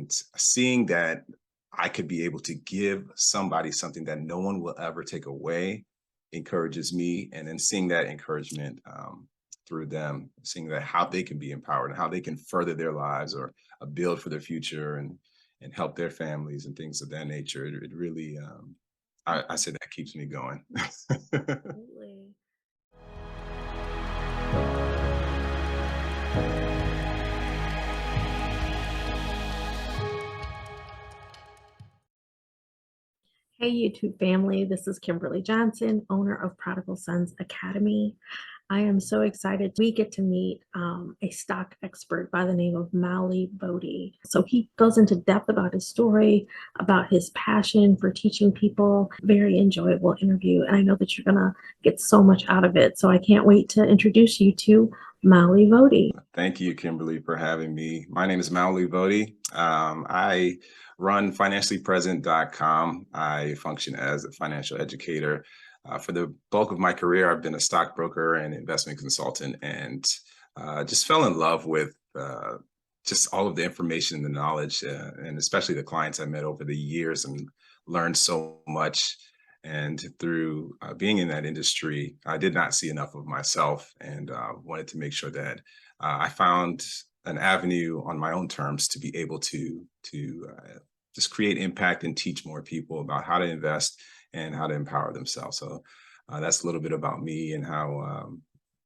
and seeing that I could be able to give somebody something that no one will ever take away encourages me. And then seeing that encouragement through them, seeing that how they can be empowered and how they can further their lives or build for their future and help their families and things of that nature. It really, I say that keeps me going. Absolutely. Hey, YouTube family. This is Kimberly Johnson, owner of Prodigal Sons Academy. I am so excited. We get to meet a stock expert by the name of Mawuli Vodi. So he goes into depth about his story, about his passion for teaching people. Very enjoyable interview. And I know that you're going to get so much out of it. So I can't wait to introduce you to Mawuli Vodi. Thank you, Kimberly, for having me. My name is Mawuli Vodi. I run financiallypresent.com. I function as a financial educator. For the bulk of my career, I've been a stockbroker and investment consultant, and just fell in love with just all of the information and the knowledge, and especially the clients I met over the years, and learned so much. And through being in that industry, I did not see enough of myself, and wanted to make sure that I found an avenue on my own terms to be able to just create impact and teach more people about how to invest and how to empower themselves. So that's a little bit about me and how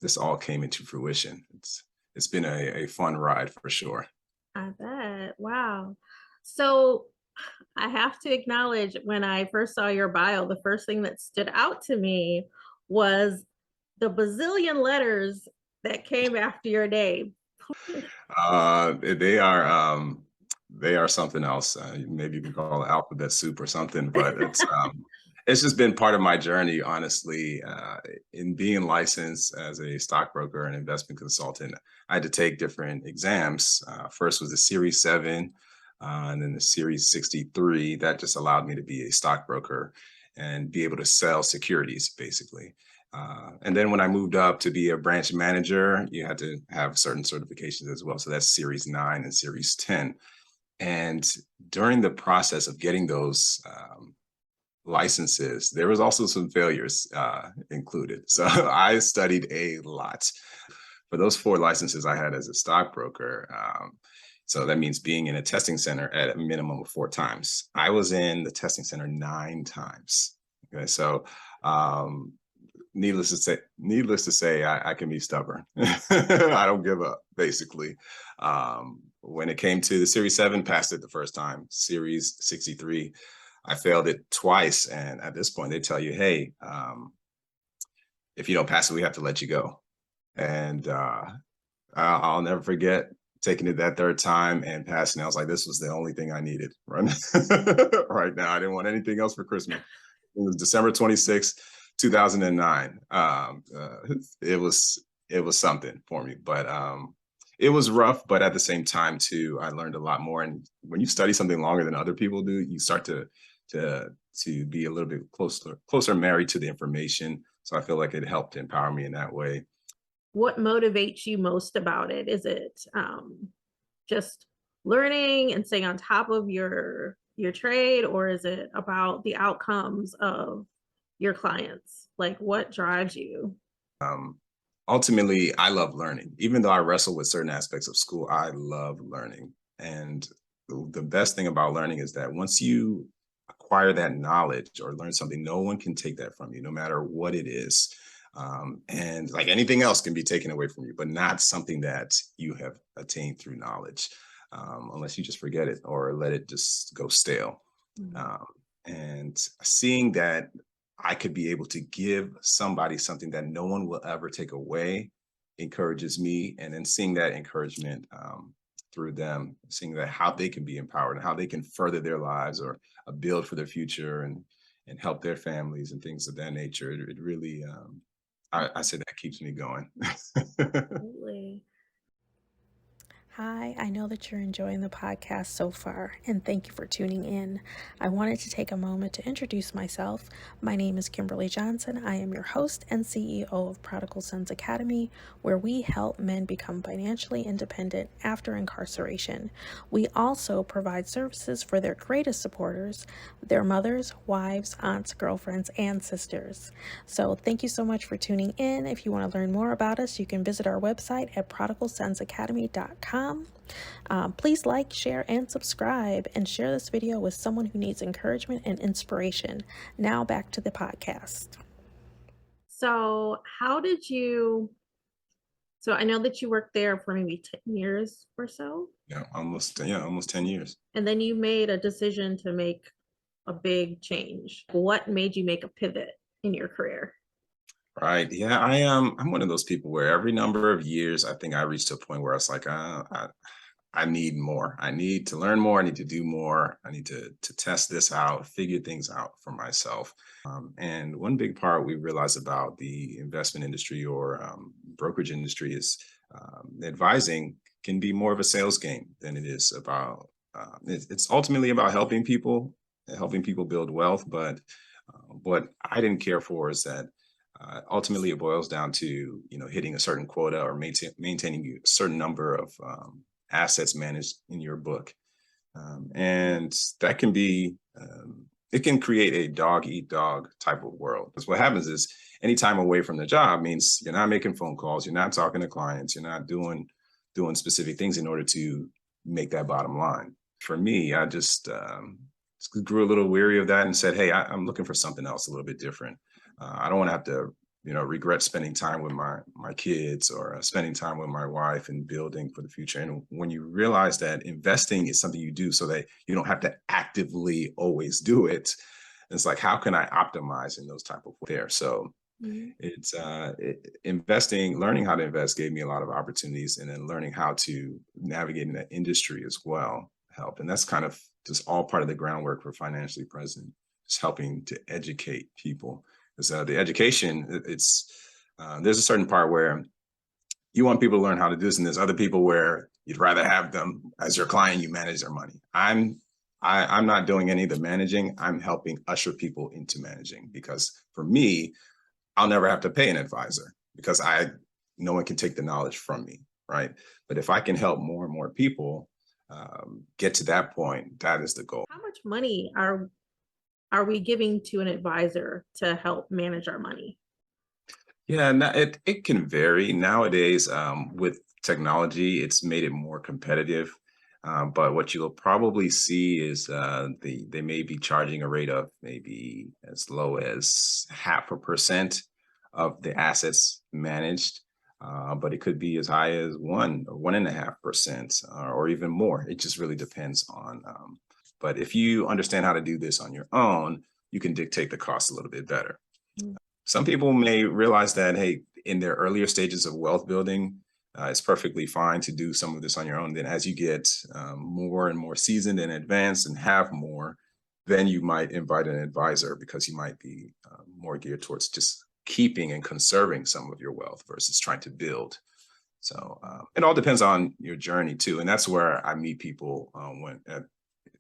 this all came into fruition. It's been a fun ride for sure. I bet. Wow. So I have to acknowledge when I first saw your bio, the first thing that stood out to me was the bazillion letters that came after your name. Uh, they are um, they are something else. Maybe you can call it alphabet soup or something, but it's just been part of my journey, honestly. In being licensed as a stockbroker and investment consultant, I had to take different exams. First was the Series 7, and then the Series 63. That just allowed me to be a stockbroker and be able to sell securities, basically. And then when I moved up to be a branch manager, you had to have certain certifications as well. So that's Series 9 and Series 10. And during the process of getting those licenses, there was also some failures included. So I studied a lot. For those 4 licenses I had as a stockbroker, so that means being in a testing center at a minimum of 4 times. I was in the testing center 9 times. Okay, so needless to say, I can be stubborn. I don't give up, basically. When it came to the Series 7, passed it the first time. Series 63, I failed it twice. And at this point, they tell you, hey, if you don't pass it, we have to let you go. And I'll never forget taking it that third time and passing. I was like, this was the only thing I needed right, right now. I didn't want anything else for Christmas. It was December 26th, 2009. It was something for me, but it was rough. But at the same time, too, I learned a lot more. And when you study something longer than other people do, you start to be a little bit closer married to the information. So I feel like it helped empower me in that way. What motivates you most about it? Is it just learning and staying on top of your trade, or is it about the outcomes of your clients? Like what drives you? Um, Ultimately, I love learning. Even though I wrestle with certain aspects of school, I love learning. And the best thing about learning is that once you acquire that knowledge or learn something, no one can take that from you, no matter what it is. And like anything else can be taken away from you, but not something that you have attained through knowledge, unless you just forget it or let it just go stale. Mm. Um, and seeing that I could be able to give somebody something that no one will ever take away encourages me. And then seeing that encouragement through them, seeing that how they can be empowered and how they can further their lives or build for their future and help their families and things of that nature. It really, I say that keeps me going. Absolutely. Hi, I know that you're enjoying the podcast so far, and thank you for tuning in. I wanted to take a moment to introduce myself. My name is Kimberly Johnson. I am your host and CEO of Prodigal Sons Academy, where we help men become financially independent after incarceration. We also provide services for their greatest supporters, their mothers, wives, aunts, girlfriends, and sisters. So thank you so much for tuning in. If you want to learn more about us, you can visit our website at prodigalsonsacademy.com. Please like, share, and subscribe, and share this video with someone who needs encouragement and inspiration. Now back to the podcast. So I know that you worked there for maybe 10 years or so. Yeah, almost 10 years. And then you made a decision to make a big change. What made you make a pivot in your career? Right. Yeah, I'm one of those people where every number of years, I think I reached a point where it's like, I need more. I need to learn more. I need to do more. I need to test this out, figure things out for myself. And one big part we realize about the investment industry or brokerage industry is advising can be more of a sales game than it is about. It's ultimately about helping people build wealth. But what I didn't care for is that ultimately it boils down to hitting a certain quota or maintaining a certain number of assets managed in your book. And that can be, it can create a dog eat dog type of world. Because what happens is any time away from the job means you're not making phone calls, you're not talking to clients, you're not doing specific things in order to make that bottom line. For me, I just grew a little weary of that and said, hey, I'm looking for something else a little bit different. I don't want to have to regret spending time with my kids or spending time with my wife and building for the future. And when you realize that investing is something you do so that you don't have to actively always do it, it's like, how can I optimize in those type of there? So it's investing, learning how to invest gave me a lot of opportunities, and then learning how to navigate in that industry as well helped. And that's kind of just all part of the groundwork for Financially Present, just helping to educate people. Because the education, there's a certain part where you want people to learn how to do this, and there's other people where you'd rather have them as your client, you manage their money. I'm not doing any of the managing. I'm helping usher people into managing, because for me, I'll never have to pay an advisor because no one can take the knowledge from me, right? But if I can help more and more people get to that point, that is the goal. How much money are we giving to an advisor to help manage our money? Yeah, it can vary. Nowadays, with technology, it's made it more competitive. But what you'll probably see is they may be charging a rate of maybe as low as 0.5% of the assets managed. But it could be as high as 1 or 1.5%, or even more. It just really depends on. But if you understand how to do this on your own, you can dictate the cost a little bit better. Some people may realize that, hey, in their earlier stages of wealth building, it's perfectly fine to do some of this on your own. Then as you get more and more seasoned and advanced and have more, then you might invite an advisor, because you might be more geared towards just keeping and conserving some of your wealth versus trying to build. So it all depends on your journey too. And that's where I meet people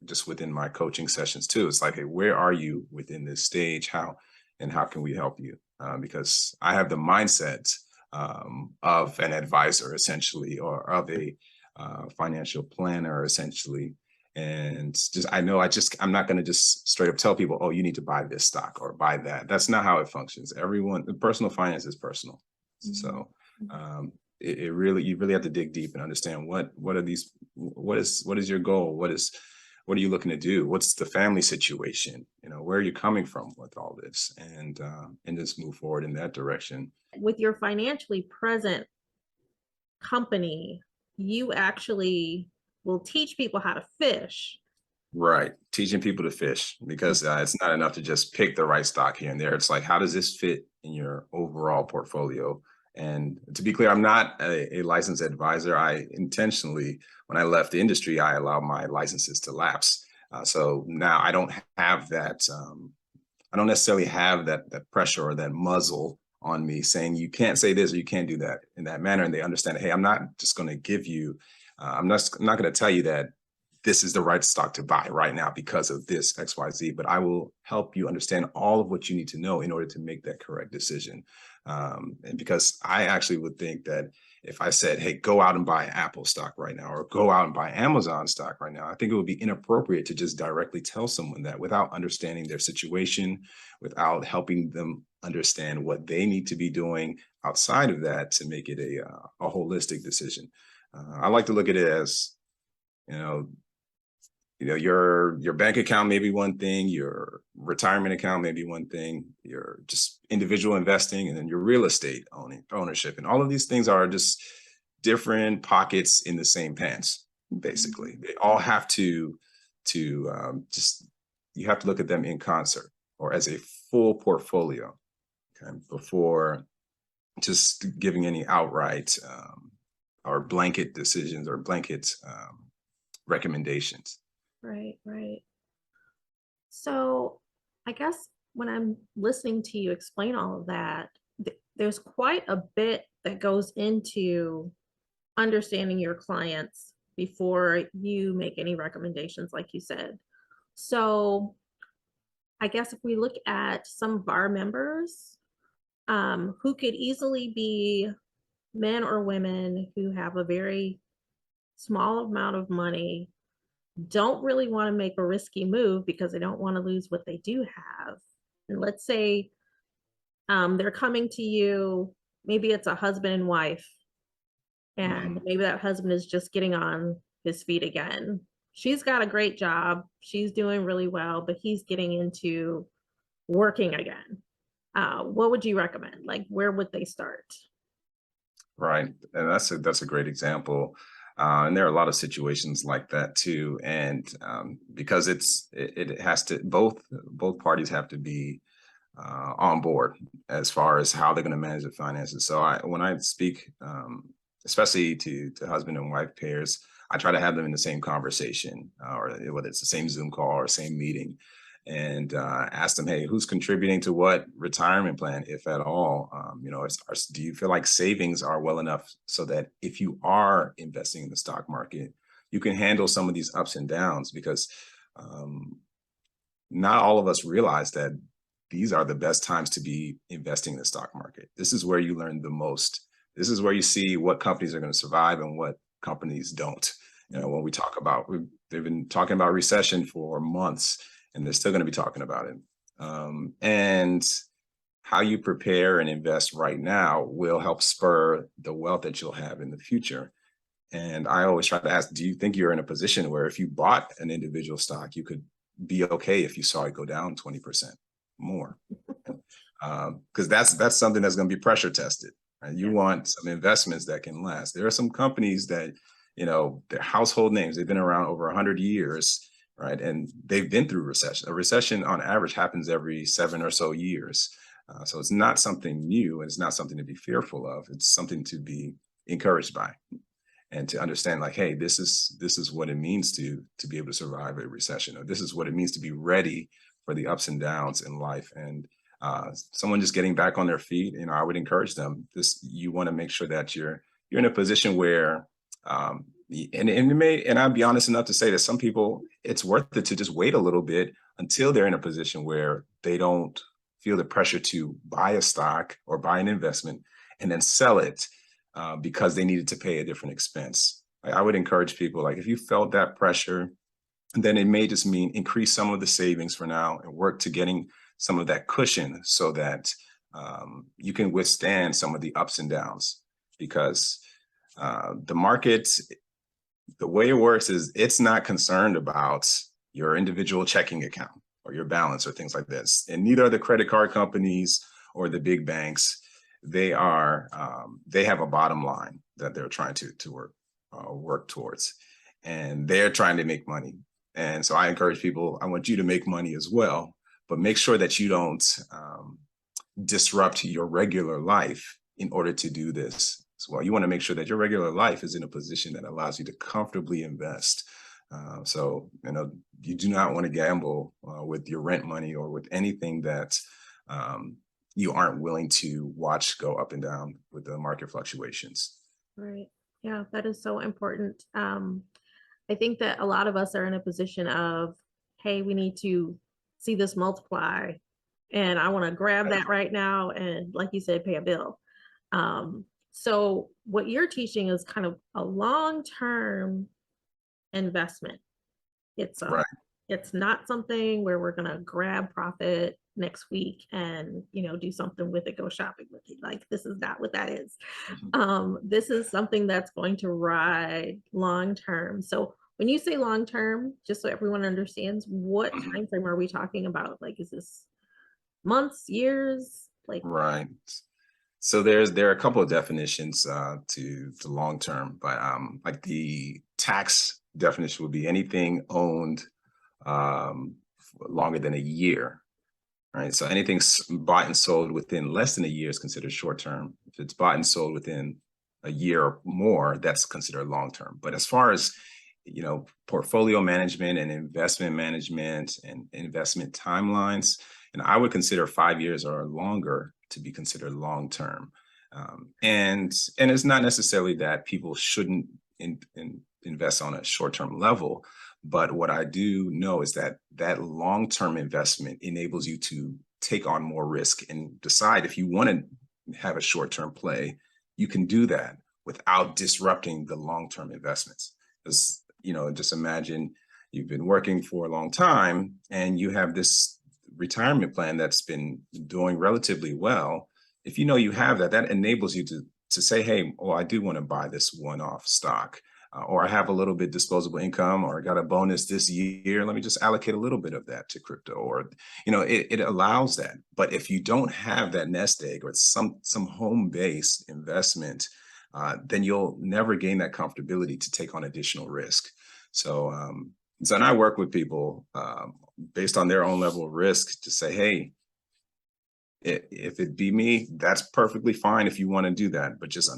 just within my coaching sessions too. It's like, hey, where are you within this stage? How can we help you? Because I have the mindset of an advisor, essentially, or of a financial planner, essentially. And I'm not going to just straight up tell people, oh, you need to buy this stock or buy that. That's not how it functions. Personal finance is personal. Mm-hmm. So you really have to dig deep and understand what is your goal? What are you looking to do? What's the family situation? Where are you coming from with all this? And just move forward in that direction. With your Financially Present company, you actually will teach people how to fish. Right. Teaching people to fish, because it's not enough to just pick the right stock here and there. It's like, how does this fit in your overall portfolio? And to be clear, I'm not a licensed advisor. I intentionally, when I left the industry, I allowed my licenses to lapse. So now I don't have that. I don't necessarily have that pressure or that muzzle on me saying you can't say this or you can't do that in that manner. And they understand, hey, I'm not just going to give you I'm not going to tell you that this is the right stock to buy right now because of this XYZ, but I will help you understand all of what you need to know in order to make that correct decision. And because I actually would think that if I said, hey, go out and buy Apple stock right now, or go out and buy Amazon stock right now, I think it would be inappropriate to just directly tell someone that without understanding their situation, without helping them understand what they need to be doing outside of that to make it a holistic decision. I like to look at it as, you know, your bank account may be one thing, your retirement account may be one thing, your just individual investing, and then your real estate ownership. And all of these things are just different pockets in the same pants, basically. They all have to just, you have to look at them in concert or as a full portfolio, okay, before just giving any outright or blanket decisions or blanket recommendations. Right, right. So I guess when I'm listening to you explain all of that, there's quite a bit that goes into understanding your clients before you make any recommendations, like you said. So I guess if we look at some of our members, who could easily be men or women who have a very small amount of money, don't really want to make a risky move because they don't want to lose what they do have. And let's say they're coming to you, maybe it's a husband and wife, and maybe that husband is just getting on his feet again. She's got a great job, she's doing really well, but he's getting into working again. What would you recommend? Like, where would they start? Right, and that's a great example. And there are a lot of situations like that too. And because it has to, both parties have to be on board as far as how they're going to manage the finances. So when I speak, especially to husband and wife pairs, I try to have them in the same conversation, or whether it's the same Zoom call or same meeting, and ask them, hey, who's contributing to what retirement plan, if at all? Do you feel like savings are well enough so that if you are investing in the stock market, you can handle some of these ups and downs? Because not all of us realize that these are the best times to be investing in the stock market. This is where you learn the most. This is where you see what companies are going to survive and what companies don't. When we talk about, they've been talking about recession for months, and they're still going to be talking about it. And how you prepare and invest right now will help spur the wealth that you'll have in the future. And I always try to ask, do you think you're in a position where if you bought an individual stock, you could be okay if you saw it go down 20% more? Because that's something that's going to be pressure tested. Right? You want some investments that can last. There are some companies that, they're household names. They've been around over 100 years, right? And they've been through recession. A recession on average happens every 7 or so years. So it's not something new, and it's not something to be fearful of. It's something to be encouraged by, and to understand, like, hey, this is what it means to be able to survive a recession, or this is what it means to be ready for the ups and downs in life. And someone just getting back on their feet, I would encourage them. You want to make sure that you're in a position where, and I'll be honest enough to say that some people, it's worth it to just wait a little bit until they're in a position where they don't feel the pressure to buy a stock or buy an investment and then sell it because they needed to pay a different expense. I would encourage people, like, if you felt that pressure, then it may just mean increase some of the savings for now and work to getting some of that cushion so that you can withstand some of the ups and downs. Because the market, the way it works is it's not concerned about your individual checking account or your balance or things like this. And neither are the credit card companies or the big banks. They have a bottom line that they're trying to work towards, and they're trying to make money. And so I encourage people, I want you to make money as well, but make sure that you don't disrupt your regular life in order to do this as well. You want to make sure that your regular life is in a position that allows you to comfortably invest. So, you do not want to gamble with your rent money or with anything that you aren't willing to watch go up and down with the market fluctuations. Right. Yeah, that is so important. I think that a lot of us are in a position of, hey, we need to see this multiply, and I want to grab that right now, and like you said, pay a bill. So what you're teaching is kind of a long-term investment. It's Right. it's not something where we're gonna grab profit next week and do something with it, go shopping with it. Like, this is not what that is. Mhm. This is something that's going to ride long term. So when you say long term, just so everyone understands, what Mhm. time frame are we talking about? Like, is this months, years? Like, Right. So there are a couple of definitions to the long term, but like the tax definition would be anything owned longer than a year. Right. So anything bought and sold within less than a year is considered short term. If it's bought and sold within a year or more, that's considered long term. But as far as portfolio management and investment management and investment timelines, and I would consider 5 years or longer to be considered long term. And it's not necessarily that people shouldn't invest on a short term level, but what I do know is that that long-term investment enables you to take on more risk and decide if you want to have a short-term play, you can do that without disrupting the long-term investments. Because, just imagine you've been working for a long time and you have this retirement plan that's been doing relatively well. If you know you have that, that enables you to say, hey, oh, I do want to buy this one-off stock, or I have a little bit disposable income, or I got a bonus this year. Let me just allocate a little bit of that to crypto, or it allows that. But if you don't have that nest egg or some home base investment, then you'll never gain that comfortability to take on additional risk. So and I work with people based on their own level of risk to say, hey, if it be me, that's perfectly fine if you want to do that. But just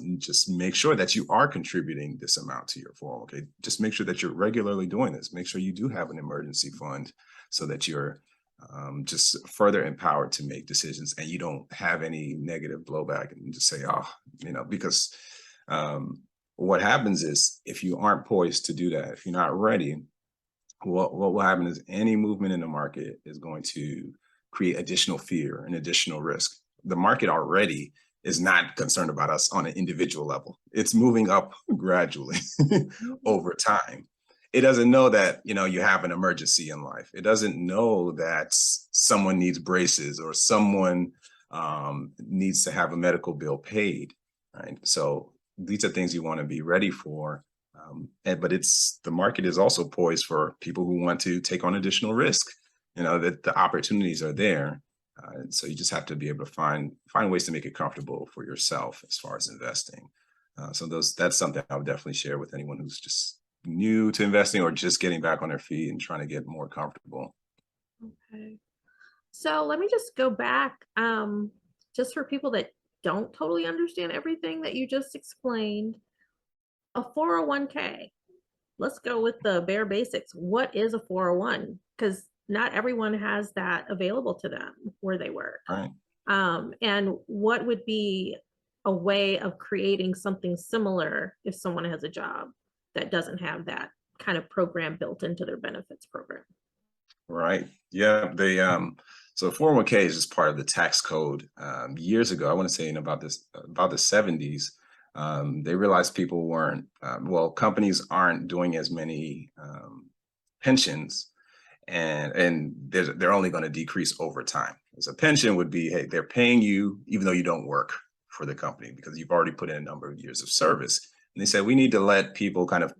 make sure that you are contributing this amount to your 401k. Just make sure that you're regularly doing this. Make sure you do have an emergency fund so that you're just further empowered to make decisions and you don't have any negative blowback and just say, oh, because what happens is if you aren't poised to do that, if you're not ready, what will happen is any movement in the market is going to create additional fear and additional risk. The market already is not concerned about us on an individual level. It's moving up gradually over time. It doesn't know that you have an emergency in life. It doesn't know that someone needs braces or someone needs to have a medical bill paid. Right. So these are things you want to be ready for. But the market is also poised for people who want to take on additional risk. That the opportunities are there. So you just have to be able to find ways to make it comfortable for yourself as far as investing. That's something I would definitely share with anyone who's just new to investing or just getting back on their feet and trying to get more comfortable. okay. So let me just go back, just for people that don't totally understand everything that you just explained. A 401k. Let's go with the bare basics. What is a 401? Because not everyone has that available to them where they work. Right. And what would be a way of creating something similar if someone has a job that doesn't have that kind of program built into their benefits program? Right. Yeah. So 401k is just part of the tax code. Years ago, I want to say in about the 70s, they realized people weren't, companies aren't doing as many pensions, and they're only going to decrease over time. As a pension would be, hey, they're paying you even though you don't work for the company because you've already put in a number of years of service. And they said we need to let people kind of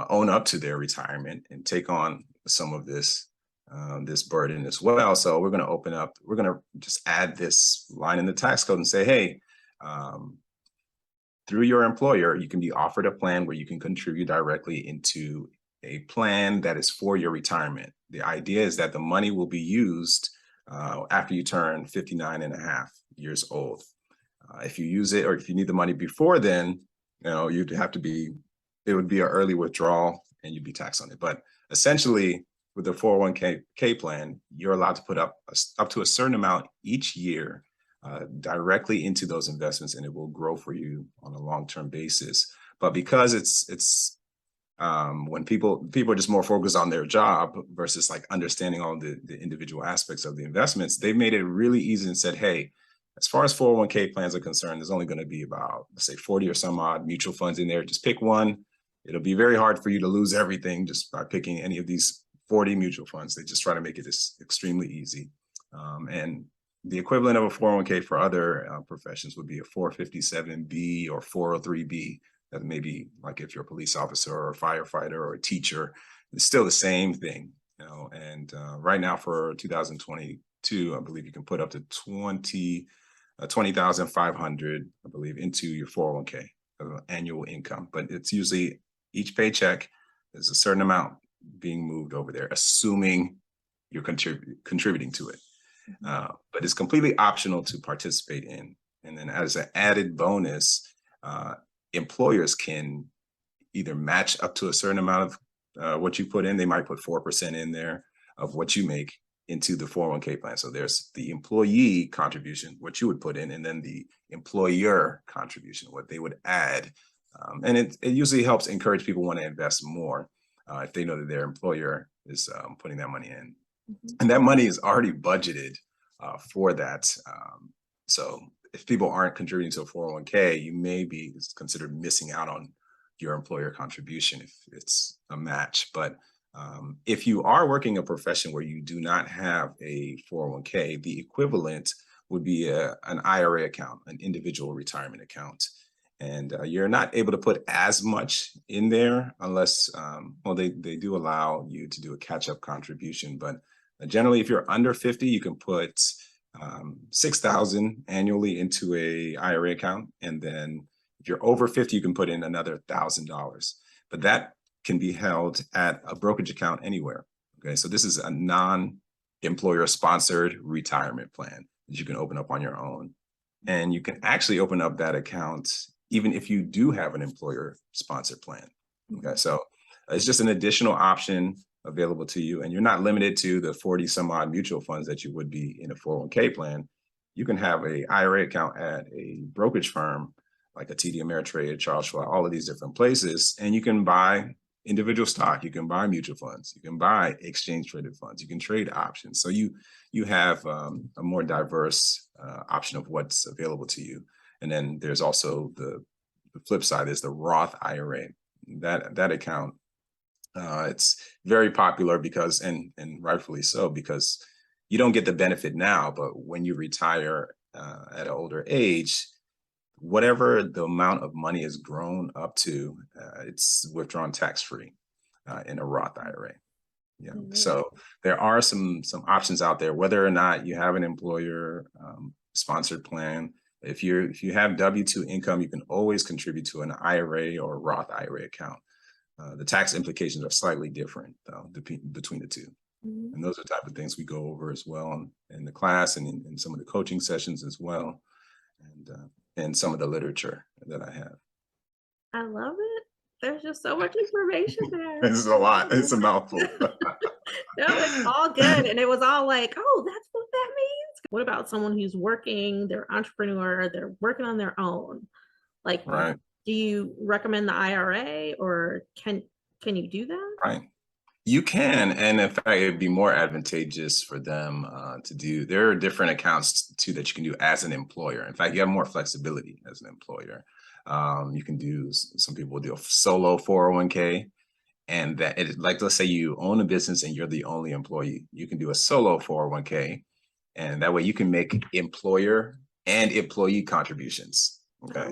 own up to their retirement and take on some of this burden as well. So we're going to just add this line in the tax code and say, hey, through your employer, you can be offered a plan where you can contribute directly into a plan that is for your retirement. The idea is that the money will be used after you turn 59 and a half years old. If you use it or if you need the money before then, it would be an early withdrawal and you'd be taxed on it. But essentially, with the 401k plan, you're allowed to put up to a certain amount each year directly into those investments, and it will grow for you on a long-term basis. But because it's when people are just more focused on their job versus like understanding all the individual aspects of the investments, they've made it really easy and said, hey, as far as 401k plans are concerned, there's only going to be about, let's say, 40 or some odd mutual funds in there. Just pick one. It'll be very hard for you to lose everything just by picking any of these 40 mutual funds. They just try to make it extremely easy. And the equivalent of a 401k for other professions would be a 457B or 403B. That may be like if you're a police officer or a firefighter or a teacher, it's still the same thing, you know. And right now for 2022, I believe you can put up to 20,500, I believe, into your 401k annual income. But it's usually each paycheck is a certain amount being moved over there, assuming you're contributing to it. But it's completely optional to participate in. And then as an added bonus, employers can either match up to a certain amount of what you put in. They might put 4% in there of what you make into the 401k plan. So there's the employee contribution, what you would put in, and then the employer contribution, what they would add. And it usually helps encourage people want to invest more if they know that their employer is putting that money in. And that money is already budgeted for that. So if people aren't contributing to a 401k, you may be considered missing out on your employer contribution if it's a match. But if you are working a profession where you do not have a 401k, the equivalent would be an IRA account, an individual retirement account. And you're not able to put as much in there unless, well, they do allow you to do a catch-up contribution. But generally, if you're under 50, you can put $6,000 annually into a IRA account. And then if you're over 50, you can put in another $1,000. But that can be held at a brokerage account anywhere. Okay, so this is a non-employer sponsored retirement plan that you can open up on your own. And you can actually open up that account even if you do have an employer sponsored plan. Okay, so it's just an additional option available to you, and you're not limited to the 40 some odd mutual funds that you would be in a 401k plan. You can have a IRA account at a brokerage firm like a TD Ameritrade, Charles Schwab, all of these different places, and you can buy individual stock, you can buy mutual funds, you can buy exchange traded funds, you can trade options. So you have a more diverse option of what's available to you. And then there's also the flip side is the Roth IRA. That account, it's very popular because, and rightfully so, because you don't get the benefit now, but when you retire at an older age, whatever the amount of money is grown up to, it's withdrawn tax-free in a Roth IRA. Yeah. So there are some options out there, whether or not you have an employer sponsored plan. If you have W-2 income, you can always contribute to an IRA or a Roth IRA account. The tax implications are slightly different though, between the two. And those are the type of things we go over as well in the class and in some of the coaching sessions as well, and some of the literature that I have. I love it. There's just so much information there. It's a lot. It's a mouthful. No, it's all good. And it was all like, oh, that's what that means. What about someone who's working, they're entrepreneur, they're working on their own? Like, Right. Do you recommend the IRA, or can you do that? Right. You can, and in fact, it'd be more advantageous for them to do. There are different accounts too that you can do as an employer. In fact, you have more flexibility as an employer. You can do, some people do a solo 401k, and that it, like, let's say you own a business and you're the only employee, you can do a solo 401k, and that way you can make employer and employee contributions. Okay,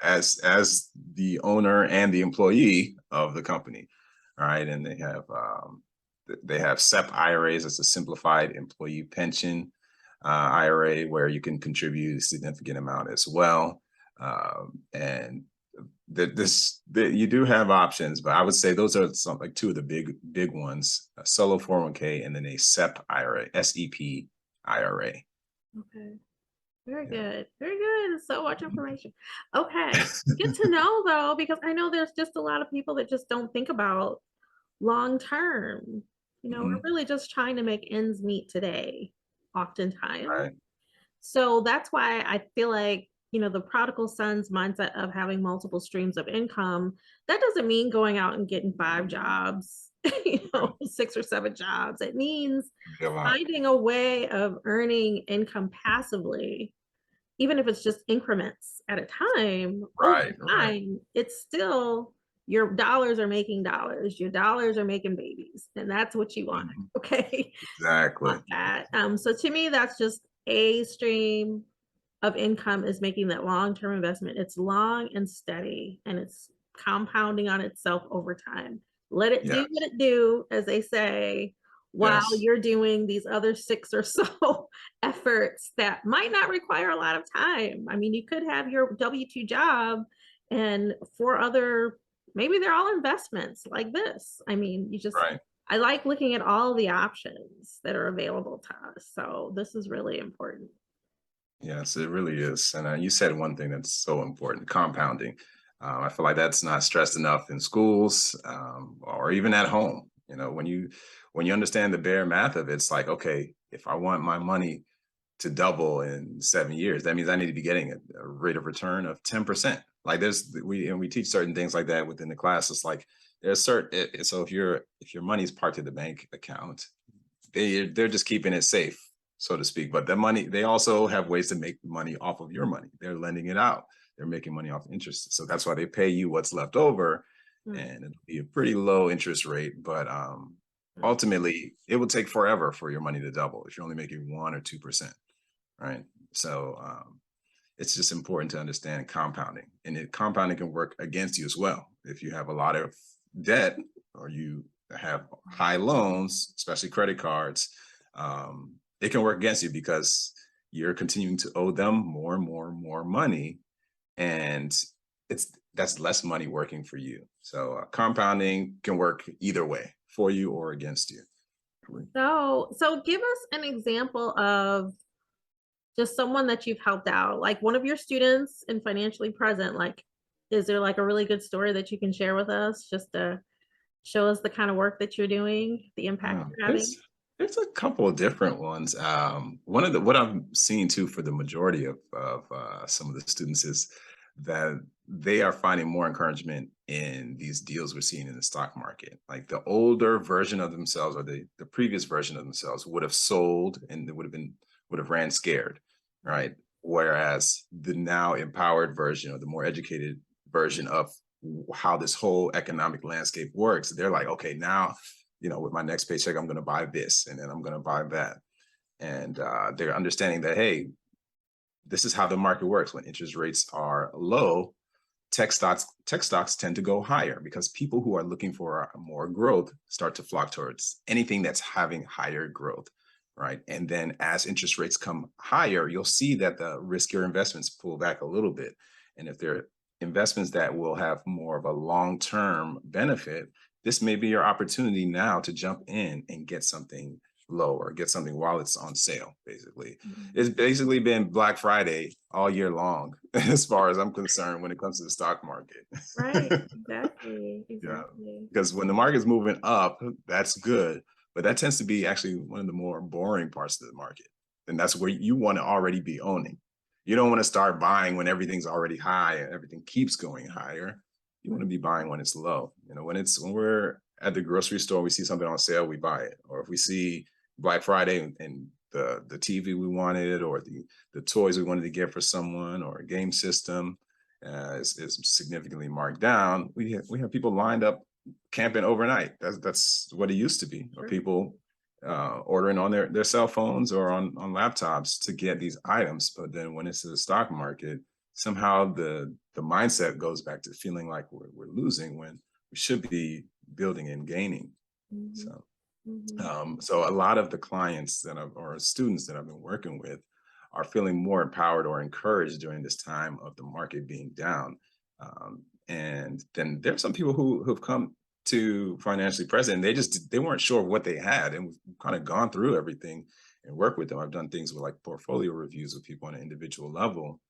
as the owner and the employee of the company. All right, and they have SEP IRAs. It's a simplified employee pension IRA where you can contribute a significant amount as well. And you do have options, but I would say those are like two of the big ones: a solo 401k and then a SEP IRA, SEP IRA. Okay. Very good. Very good. So much information. Okay. Good to know though, because I know there's just a lot of people that just don't think about long term. We're really just trying to make ends meet today, oftentimes. Right. So that's why I feel like the prodigal son's mindset of having multiple streams of income, that doesn't mean going out and getting 5 jobs, Right. 6 or 7 jobs. It means Be a lot. finding a way of earning income passively, even if it's just increments at a time. Over Right, right. time, it's still your dollars are making dollars, your dollars are making babies, and that's what you want. Mhm. Okay. Exactly. Want that. So to me, that's just a stream of income, is making that long-term investment. It's long and steady, and it's compounding on itself over time. Let it do Yes, what it do, as they say, while yes, you're doing these other 6 or so efforts that might not require a lot of time. I mean, you could have your W-2 job and 4 other, maybe they're all investments like this. I mean, right. I like looking at all the options that are available to us. So this is really important. Yes, it really is. And you said one thing that's so important: compounding. I feel like that's not stressed enough in schools, or even at home. When you understand the bare math of it, it's like, okay, if I want my money to double in 7 years, that means I need to be getting a rate of return of 10%. Like we teach certain things like that within the class. It's like there's so if your money's parked in the bank account, they're just keeping it safe, so to speak. But the money, they also have ways to make money off of your money. They're lending it out. They're making money off interest. So that's why they pay you what's left over, Mm, and it'll be a pretty low interest rate. But mm. ultimately, it will take forever for your money to double if you're only making 1 or 2%, right? So it's just important to understand compounding, and compounding can work against you as well if you have a lot of debt or you have high loans, especially credit cards. It can work against you because you're continuing to owe them more and more and more money, and that's less money working for you. So compounding can work either way, for you or against you. So give us an example of just someone that you've helped out, like one of your students in Financially Present. Like, is there like a really good story that you can share with us just to show us the kind of work that you're doing, the impact you're having? There's a couple of different ones. One of the what I'm seeing too for the majority of some of the students is that they are finding more encouragement in these deals we're seeing in the stock market. Like the older version of themselves, or the previous version of themselves, would have sold, and they would have ran scared, right? Whereas the now empowered version, or the more educated version of how this whole economic landscape works, they're like, okay, now, with my next paycheck, I'm going to buy this, and then I'm going to buy that. And they're understanding that, hey, this is how the market works. When interest rates are low, tech stocks tend to go higher because people who are looking for more growth start to flock towards anything that's having higher growth, right? And then as interest rates come higher, you'll see that the riskier investments pull back a little bit. And if they're investments that will have more of a long-term benefit, this may be your opportunity now to jump in and get something low, or get something while it's on sale. Basically, Mhm. it's basically been Black Friday all year long, as far as I'm concerned, when it comes to the stock market. Right, exactly, Yeah, exactly. because when the market's moving up, that's good, but that tends to be actually one of the more boring parts of the market, and that's where you want to already be owning. You don't want to start buying when everything's already high and everything keeps going higher. You want to be buying when it's low. When we're at the grocery store, we see something on sale, we buy it. Or if we see Black Friday, and the TV we wanted, or the toys we wanted to get for someone, or a game system is significantly marked down, we have people lined up camping overnight. That's what it used to be, or Sure. people ordering on their cell phones or on laptops to get these items. But then when it's the stock market, somehow the mindset goes back to feeling like we're losing when we should be building and gaining. Mhm, So mhm. so a lot of the clients or students that I've been working with are feeling more empowered or encouraged during this time of the market being down. And then there's some people who've come to Financially Present, and they weren't sure what they had, and we've kind of gone through everything and worked with them. I've done things with, like, portfolio reviews with people on an individual level,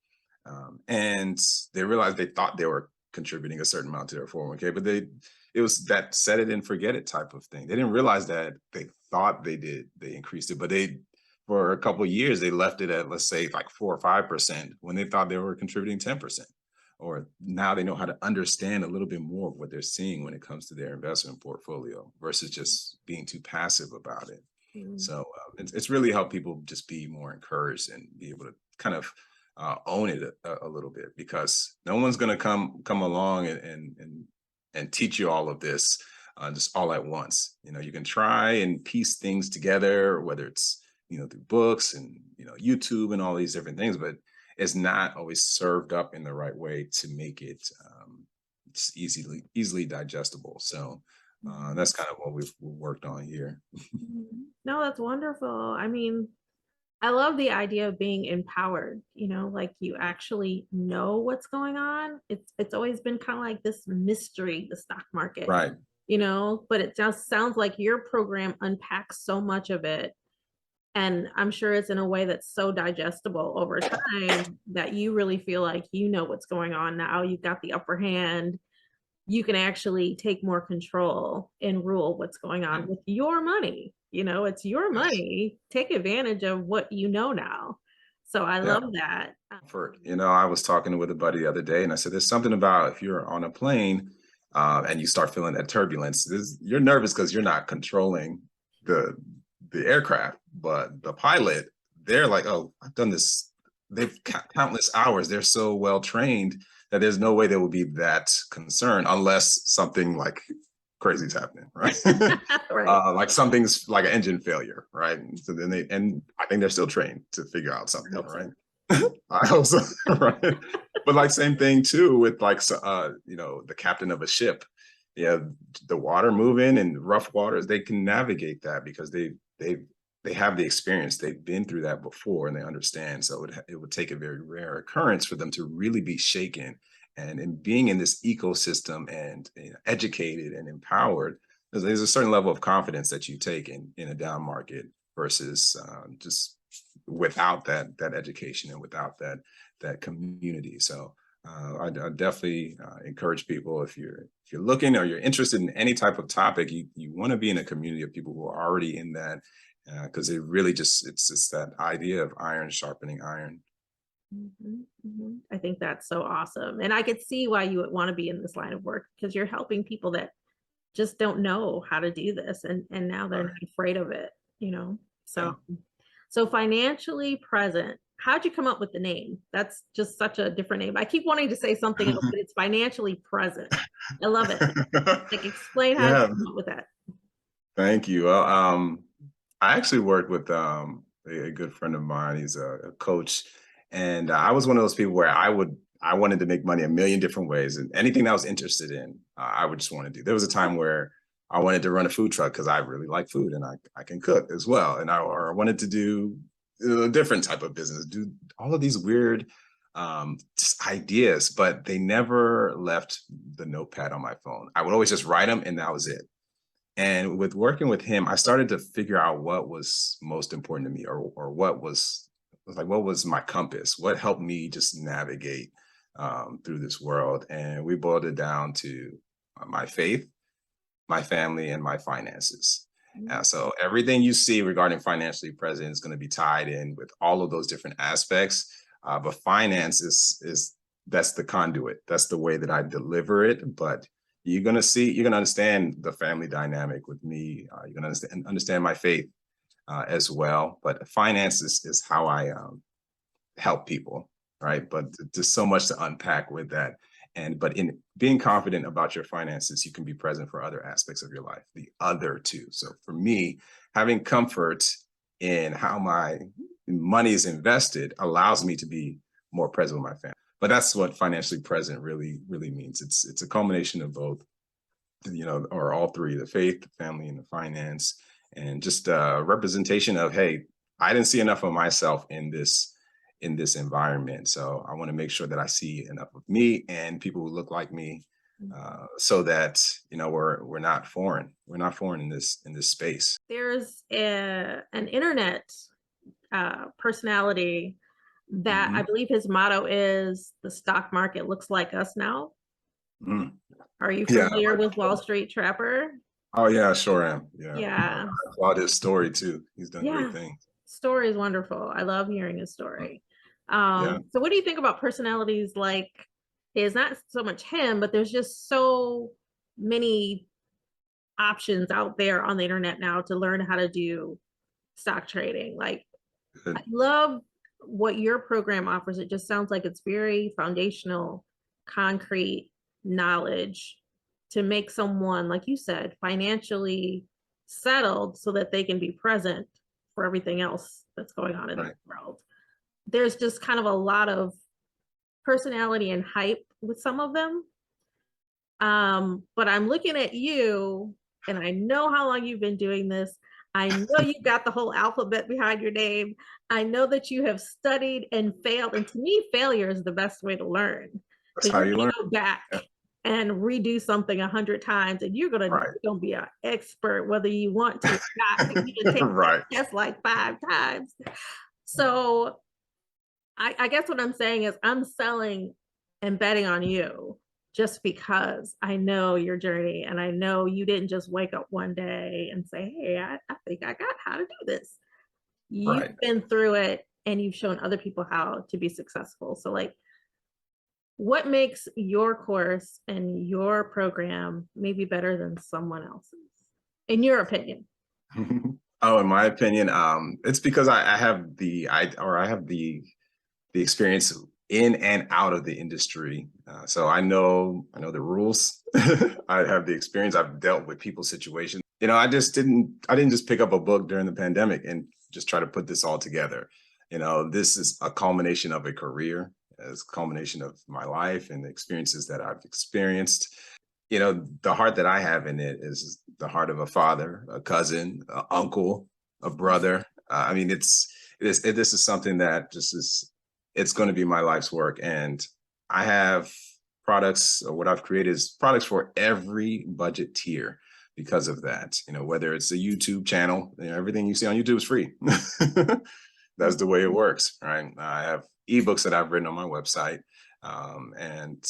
and they realized they thought they were contributing a certain amount to their 401k, but it was that set it and forget it type of thing. They didn't realize that they thought they did. They increased it, but for a couple of years, they left it at, let's say, like 4 or 5% when they thought they were contributing 10%. Or now they know how to understand a little bit more of what they're seeing when it comes to their investment portfolio versus just being too passive about it. So it's really helped people just be more encouraged and be able to kind of own it a little bit, because no one's going to come along and teach you all of this just all at once. You can try and piece things together, whether it's through books and YouTube and all these different things, but it's not always served up in the right way to make it just easily digestible. So that's kind of what we've worked on here. No, that's wonderful. I mean, I love the idea of being empowered, like you actually know what's going on. It's always been kind of like this mystery, the stock market, Right. But it just sounds like your program unpacks so much of it. And I'm sure it's in a way that's so digestible over time that you really feel like you know what's going on now. You've got the upper hand. You can actually take more control and rule what's going on with your money. It's your money. Take advantage of what you know now. So I Yeah. love that. I was talking with a buddy the other day, and I said, there's something about if you're on a plane and you start feeling that turbulence, you're nervous because you're not controlling the aircraft, but the pilot, they're like, oh, I've done this. They've countless hours. They're so well trained that there's no way they will be that concerned unless something like crazy is happening, right? Right. Like something's like an engine failure, right? So then and I think they're still trained to figure out something, right? I hope so, right? But like same thing too with like the captain of a ship. Yeah, the water moving and rough waters, they can navigate that because they have the experience. They've been through that before and they understand. So it would take a very rare occurrence for them to really be shaken. And in being in this ecosystem and educated and empowered, there's a certain level of confidence that you take in a down market versus just without that education and without that community. So I definitely encourage people, if you're looking or you're interested in any type of topic, you want to be in a community of people who are already in that, because it really it's that idea of iron sharpening iron. I think that's so awesome. And I could see why you would want to be in this line of work, because you're helping people that just don't know how to do this. And now they're not afraid of it, So, so financially present. How'd you come up with the name? That's just such a different name. I keep wanting to say something else, but it's financially present. I love it. Like, explain how you come up with that. Thank you. Well, I actually worked with a good friend of mine. He's a coach, and I was one of those people where I wanted to make money a million different ways, and anything that I was interested in, I would just want to do. There was a time where I wanted to run a food truck because I really like food and I can cook as well, and I wanted to do a different type of business, do all of these weird just ideas, but they never left the notepad on my phone. I would always just write them, and that was it. And with working with him, I started to figure out what was most important to me, or what was my compass, what helped me just navigate through this world. And we boiled it down to my faith, my family, and my finances. So everything you see regarding financially present is going to be tied in with all of those different aspects. But finance is that's the conduit. That's the way that I deliver it. But you're going to understand the family dynamic with me. You're going to understand my faith as well. But finance is how I help people, right? But there's so much to unpack with that. But in being confident about your finances, you can be present for other aspects of your life, the other two. So for me, having comfort in how my money is invested allows me to be more present with my family. But that's what financially present really means. It's a culmination of both, or all three: the faith, the family, and the finance, and just a representation of, hey, I didn't see enough of myself in this environment. So I want to make sure that I see enough of me and people who look like me, so that we're not foreign. We're not foreign in this space. There's an internet personality that I believe his motto is, "The stock market looks like us now." Are you familiar with Wall Street Trapper? Oh yeah, I sure am. Yeah. Yeah. I applaud his story too. He's done great things. Story is wonderful. I love hearing a story. Yeah. So what do you think about personalities like, it's not so much him, but there's just so many options out there on the internet now to learn how to do stock trading. Like, I Good. love what your program offers. It just sounds like it's very foundational, concrete knowledge to make someone, like you said, financially settled so that they can be present for everything else that's going on in the Right. world. There's just kind of a lot of personality and hype with some of them. But I'm looking at you and I know how long you've been doing this. I know you got the whole alphabet behind your name. I know that you have studied and failed. And to me, failure is the best way to learn That's because how you're you going learn. to go back Yeah. and redo something 100 times and you're Right. gonna be an expert whether you want to or not. You can take that Right. test like 5 times. So I guess what I'm saying is I'm selling and betting on you just because I know your journey and I know you didn't just wake up one day and say, hey, I think I got how to do this. Right. You've been through it and you've shown other people how to be successful. So, like, what makes your course and your program maybe better than someone else's, in your opinion? Oh, in my opinion, it's because I have I have the experience in and out of the industry. So I know the rules. I have the experience. I've dealt with people's situations. I didn't just pick up a book during the pandemic and just try to put this all together. This is a culmination of a career, it's a culmination of my life and the experiences that I've experienced. The heart that I have in it is the heart of a father, a cousin, an uncle, a brother. I mean, this is something that just is, it's going to be my life's work. And I have products, or what I've created is products for every budget tier because of that. Whether it's a YouTube channel, everything you see on YouTube is free. That's the way it works, right? I have ebooks that I've written on my website. And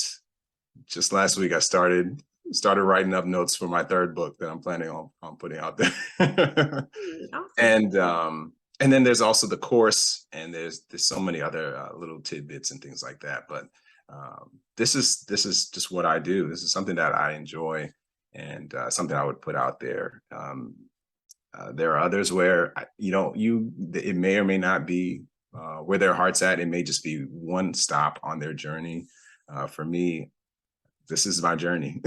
just last week, I started writing up notes for my third book that I'm planning on putting out there. Awesome. And then there's also the course, and there's so many other little tidbits and things like that. But this is just what I do. This is something that I enjoy, and something I would put out there. There are others where it may or may not be where their heart's at. It may just be one stop on their journey. For me, this is my journey.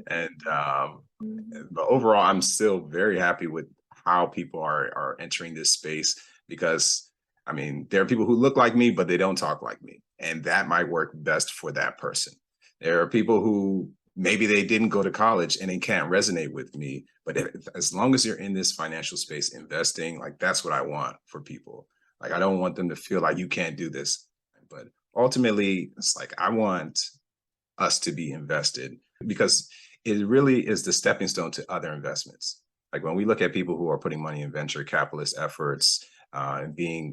And but overall, I'm still very happy with how people are entering this space, because I mean, there are people who look like me but they don't talk like me, and that might work best for that person. There are people who maybe they didn't go to college and they can't resonate with me, but as long as you're in this financial space investing, like, that's what I want for people. Like, I don't want them to feel like you can't do this, but ultimately it's like I want us to be invested, because it really is the stepping stone to other investments. Like, when we look at people who are putting money in venture capitalist efforts, and being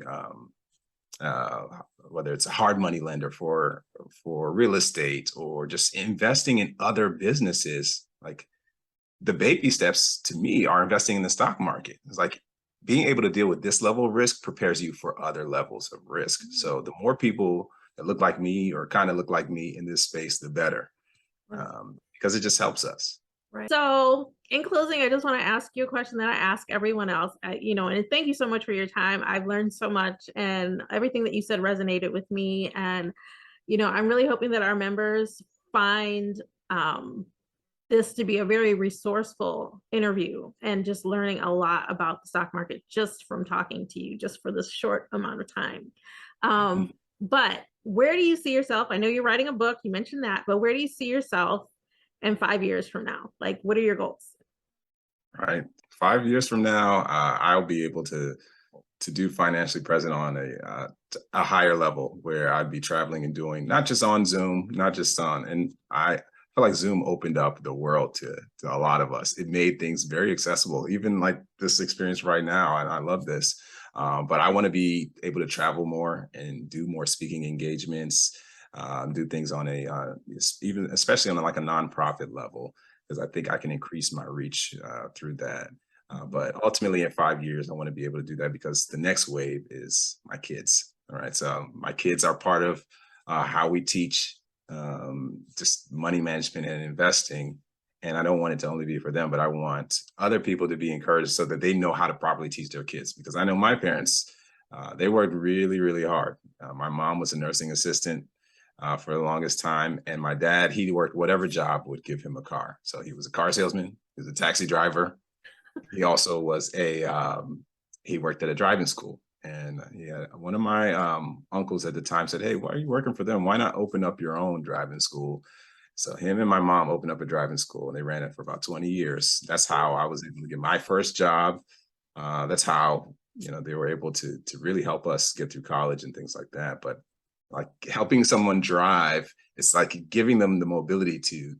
uh, whether it's a hard money lender for real estate, or just investing in other businesses, like, the baby steps to me are investing in the stock market. It's like being able to deal with this level of risk prepares you for other levels of risk. So the more people that look like me or kind of look like me in this space, the better, because it just helps us. Right. So, in closing, I just want to ask you a question that I ask everyone else. And thank you so much for your time. I've learned so much, and everything that you said resonated with me. And I'm really hoping that our members find this to be a very resourceful interview and just learning a lot about the stock market just from talking to you, just for this short amount of time. But where do you see yourself? I know you're writing a book, you mentioned that, but where do you see yourself in 5 years from now? Like, what are your goals? Right. 5 years from now, I'll be able to do financially present on a higher level, where I'd be traveling and doing, not just on Zoom, not just on, and I feel like Zoom opened up the world to a lot of us. It made things very accessible, even like this experience right now, and I love this. But I want to be able to travel more and do more speaking engagements, do things on even especially on like a nonprofit level, because I think I can increase my reach through that. But ultimately, in 5 years, I want to be able to do that because the next wave is my kids. All right. So my kids are part of how we teach just money management and investing. And I don't want it to only be for them, but I want other people to be encouraged so that they know how to properly teach their kids. Because I know my parents, they worked really, really hard. My mom was a nursing assistant for the longest time. And my dad, he worked whatever job would give him a car. So he was a car salesman, he was a taxi driver. He also was he worked at a driving school. And one of my uncles at the time said, "Hey, why are you working for them? Why not open up your own driving school?" So him and my mom opened up a driving school and they ran it for about 20 years. That's how I was able to get my first job. That's how, they were able to really help us get through college and things like that. But like helping someone drive, it's like giving them the mobility to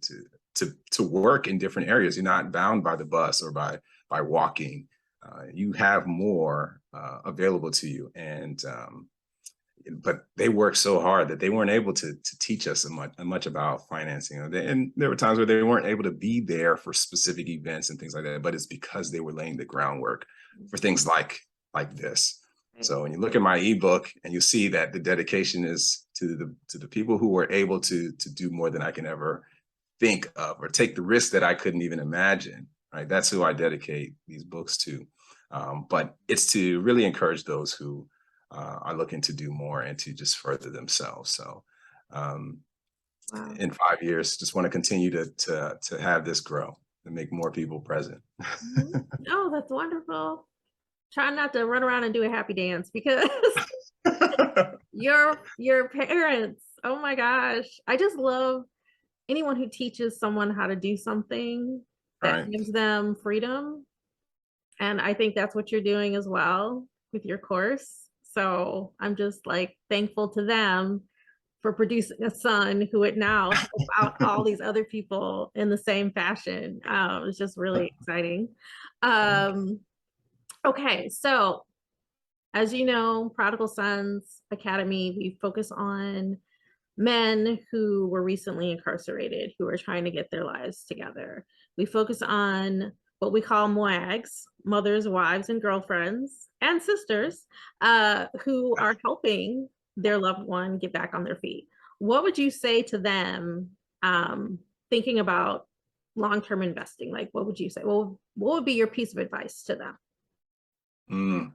work in different areas. You're not bound by the bus or by walking. You have more available to you, and but they worked so hard that they weren't able to teach us much about financing. And there were times where they weren't able to be there for specific events and things like that. But it's because they were laying the groundwork for things like this. So when you look at my ebook and you see that the dedication is to the people who were able to do more than I can ever think of, or take the risk that I couldn't even imagine, right? That's who I dedicate these books to. But it's to really encourage those who are looking to do more and to just further themselves. So um, Wow. in 5 years, just want to continue to have this grow and make more people present. Oh, that's wonderful. Try not to run around and do a happy dance because your parents, oh my gosh. I just love anyone who teaches someone how to do something that Right. gives them freedom. And I think that's what you're doing as well with your course. So I'm just like thankful to them for producing a son who would now help out all these other people in the same fashion. It's just really exciting. Um, okay, so as you know, Prodigal Sons Academy, we focus on men who were recently incarcerated, who are trying to get their lives together. We focus on what we call MWAGs, mothers, wives, and girlfriends, and sisters, who are helping their loved one get back on their feet. What would you say to them thinking about long-term investing? Like, what would you say? Well, what would be your piece of advice to them? Mm.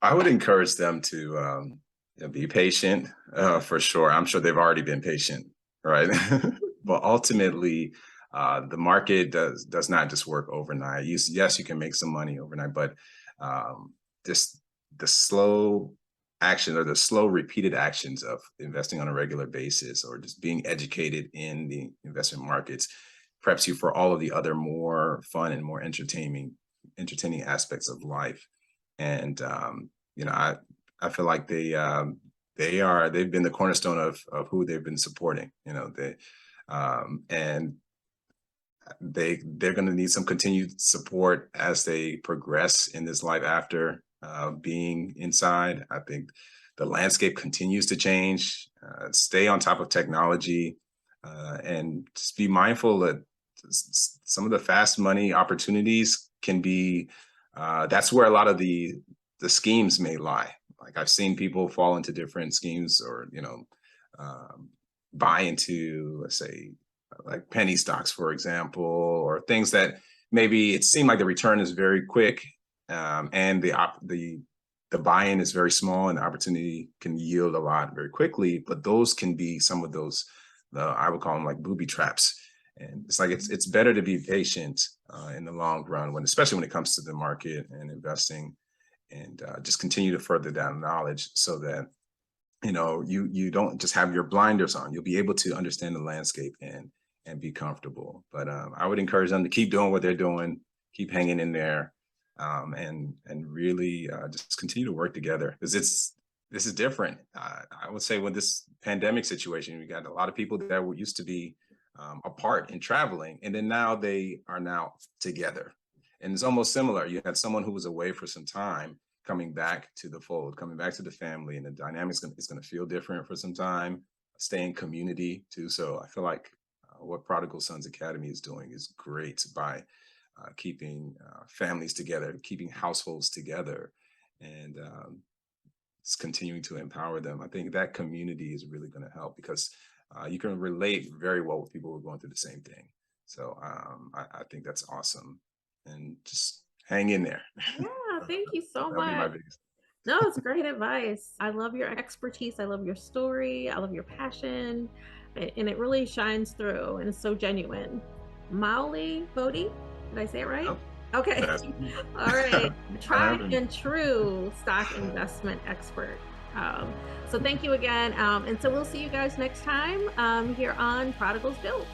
I would encourage them to be patient for sure. I'm sure they've already been patient, right? But ultimately, the market does not just work overnight. Yes, you can make some money overnight, but just the slow action or the slow repeated actions of investing on a regular basis or just being educated in the investment markets preps you for all of the other more fun and more entertaining aspects of life. And I feel like they've been the cornerstone of who they've been supporting. And they're going to need some continued support as they progress in this life after being inside. I think the landscape continues to change. Stay on top of technology and just be mindful that some of the fast money opportunities can be. That's where a lot of the schemes may lie. Like I've seen people fall into different schemes, or buy into, let's say, like penny stocks, for example, or things that maybe it seemed like the return is very quick, and the buy-in is very small, and the opportunity can yield a lot very quickly. But those can be some of those, I would call them like booby traps. And it's like it's better to be patient in the long run, especially when it comes to the market and investing, and just continue to further down knowledge so that you don't just have your blinders on. You'll be able to understand the landscape and be comfortable. But I would encourage them to keep doing what they're doing, keep hanging in there, and really just continue to work together, because this is different. I would say with this pandemic situation, we got a lot of people that were used to be apart and traveling, and then now they are now together. And it's almost similar. You had someone who was away for some time coming back to the fold, coming back to the family, and the dynamics is going to feel different for some time. Stay in community too. So I feel like what Prodigal Sons Academy is doing is great by keeping families together, keeping households together, and it's continuing to empower them. I think that community is really going to help because you can relate very well with people who are going through the same thing. So I think that's awesome, and just hang in there. Yeah, thank you so That'll be my much. biggest. No, it's great advice. I love your expertise. I love your story. I love your passion. And it really shines through and it's so genuine. Mawuli Vodi, did I say it right? Yep, Okay. that's All right. Tried having me. and true stock investment expert. So thank you again. And so we'll see you guys next time here on Prodigals Build.